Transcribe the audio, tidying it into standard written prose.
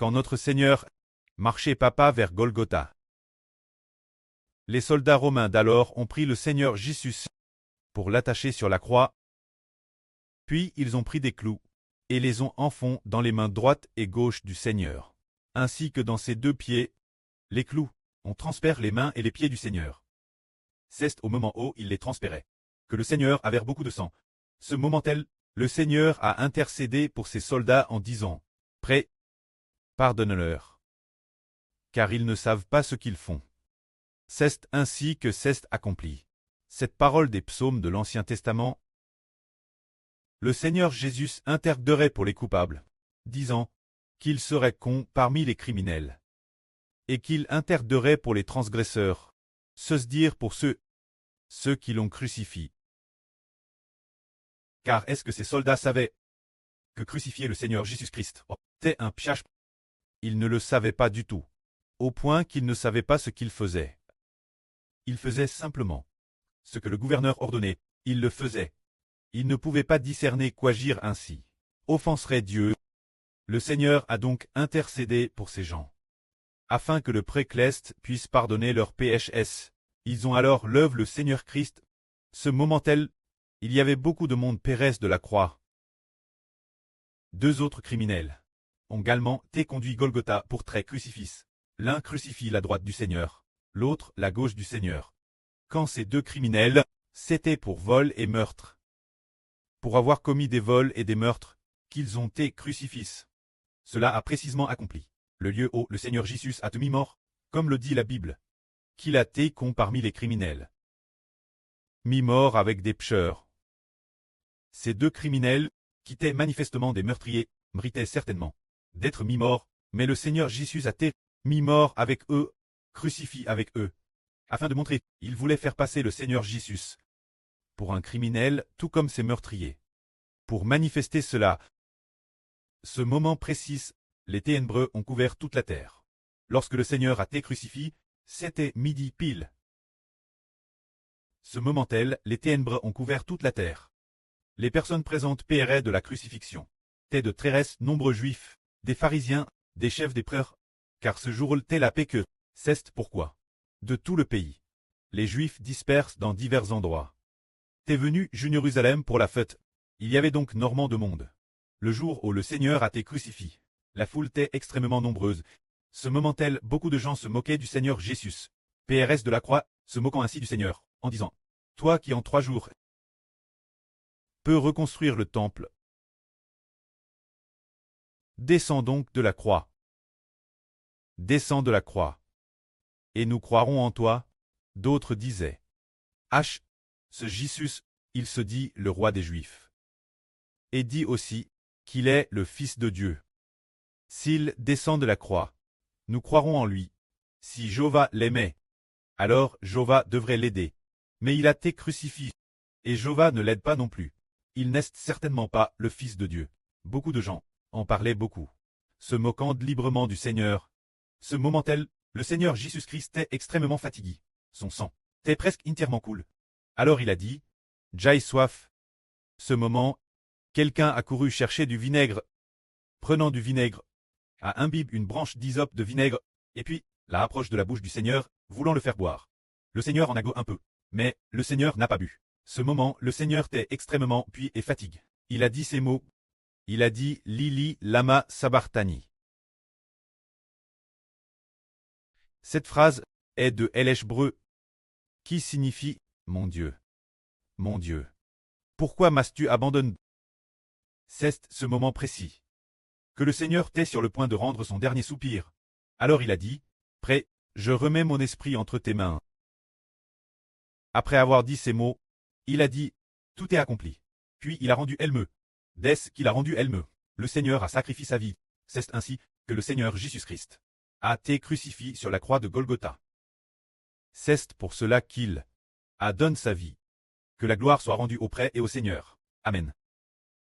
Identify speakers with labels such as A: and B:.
A: quand notre Seigneur marchait papa vers Golgotha. Les soldats romains d'alors ont pris le Seigneur Jésus pour l'attacher sur la croix. Puis ils ont pris des clous et les ont enfoncés dans les mains droite et gauche du Seigneur, ainsi que dans ses deux pieds. Les clous ont transpercé les mains et les pieds du Seigneur. C'est au moment où il les transperçait que le Seigneur avait beaucoup de sang. Ce moment-là, le Seigneur a intercédé pour ses soldats en disant « Prêt, pardonne-leur, car ils ne savent pas ce qu'ils font. » C'est ainsi que c'est accompli. Cette parole des psaumes de l'Ancien Testament. Le Seigneur Jésus intercéderait pour les coupables, disant qu'il serait con parmi les criminels, et qu'il intercéderait pour les transgresseurs, se dire pour ceux qui l'ont crucifié. Car est-ce que ces soldats savaient que crucifier le Seigneur Jésus-Christ était un piège? Ils ne le savaient pas du tout, au point qu'ils ne savaient pas ce qu'ils faisaient. Ils faisaient simplement ce que le gouverneur ordonnait, ils le faisaient. Ils ne pouvaient pas discerner qu'agir ainsi offenserait Dieu. Le Seigneur a donc intercédé pour ces gens, afin que le Précleste puisse pardonner leurs péchés. Ils ont alors l'œuvre le Seigneur Christ. Ce moment-là, il y avait beaucoup de monde péresse de la croix. Deux autres criminels ont également été conduits Golgotha pour trait crucifix. L'un crucifie la droite du Seigneur, l'autre la gauche du Seigneur. Quand ces deux criminels, c'était pour vol et meurtre. Pour avoir commis des vols et des meurtres, qu'ils ont été crucifix. Cela a précisément accompli le lieu où le Seigneur Jésus a été mis mort, comme le dit la Bible, qu'il a été con parmi les criminels. Mis mort avec des pécheurs. Ces deux criminels, qui étaient manifestement des meurtriers, méritaient certainement d'être mis morts, mais le Seigneur Jésus a été mis mort avec eux, crucifié avec eux, afin de montrer qu'il voulait faire passer le Seigneur Jésus pour un criminel, tout comme ces meurtriers. Pour manifester cela, ce moment précis, les ténébreux ont couvert toute la terre. Lorsque le Seigneur a été crucifié, c'était midi pile. Ce moment-là, les ténébreux ont couvert toute la terre. Les personnes présentes paieraient de la crucifixion. T'es de très nombreux juifs, des pharisiens, des chefs des prêtres, car ce jour-là t'es la paix que, c'est pourquoi. De tout le pays, les juifs dispersent dans divers endroits. T'es venu Jérusalem pour la fête. Il y avait donc normand de monde. Le jour où le Seigneur a été crucifié, la foule était extrêmement nombreuse. Ce moment-là, beaucoup de gens se moquaient du Seigneur Jésus. PRS de la croix, se moquant ainsi du Seigneur, en disant « Toi qui en 3 jours peux reconstruire le temple, descends donc de la croix. Descends de la croix. Et nous croirons en toi. » D'autres disaient « H. Ce Jésus, il se dit le roi des Juifs. Et dit aussi qu'il est le Fils de Dieu. S'il descend de la croix, nous croirons en lui. Si Jéhovah l'aimait, alors Jéhovah devrait l'aider. Mais il a été crucifié, et Jéhovah ne l'aide pas non plus. Il n'est certainement pas le Fils de Dieu. » Beaucoup de gens en parlaient beaucoup, se moquant librement du Seigneur. Ce moment-là, le Seigneur Jésus-Christ est extrêmement fatigué. Son sang était presque entièrement cool. Alors il a dit « J'aille soif. » Ce moment, quelqu'un a couru chercher du vinaigre. Prenant du vinaigre, a imbibé une branche d'hysope de vinaigre, et puis la approche de la bouche du Seigneur, voulant le faire boire. Le Seigneur en a bu un peu, mais le Seigneur n'a pas bu. Ce moment, le Seigneur était extrêmement puis et fatigué. Il a dit ces mots. Il a dit « Lili lama sabachthani ». Cette phrase est de l'hébreu, qui signifie « Mon Dieu, pourquoi m'as-tu abandonné ?» C'est ce moment précis que le Seigneur était sur le point de rendre son dernier soupir. Alors il a dit « Prêt, je remets mon esprit entre tes mains. » Après avoir dit ces mots, il a dit « Tout est accompli. » Puis il a rendu Elmeux. Dès qu'il a rendu Elmeux, le Seigneur a sacrifié sa vie. C'est ainsi que le Seigneur Jésus-Christ a été crucifié sur la croix de Golgotha. C'est pour cela qu'il a donné sa vie. Que la gloire soit rendue auprès et au Seigneur. Amen.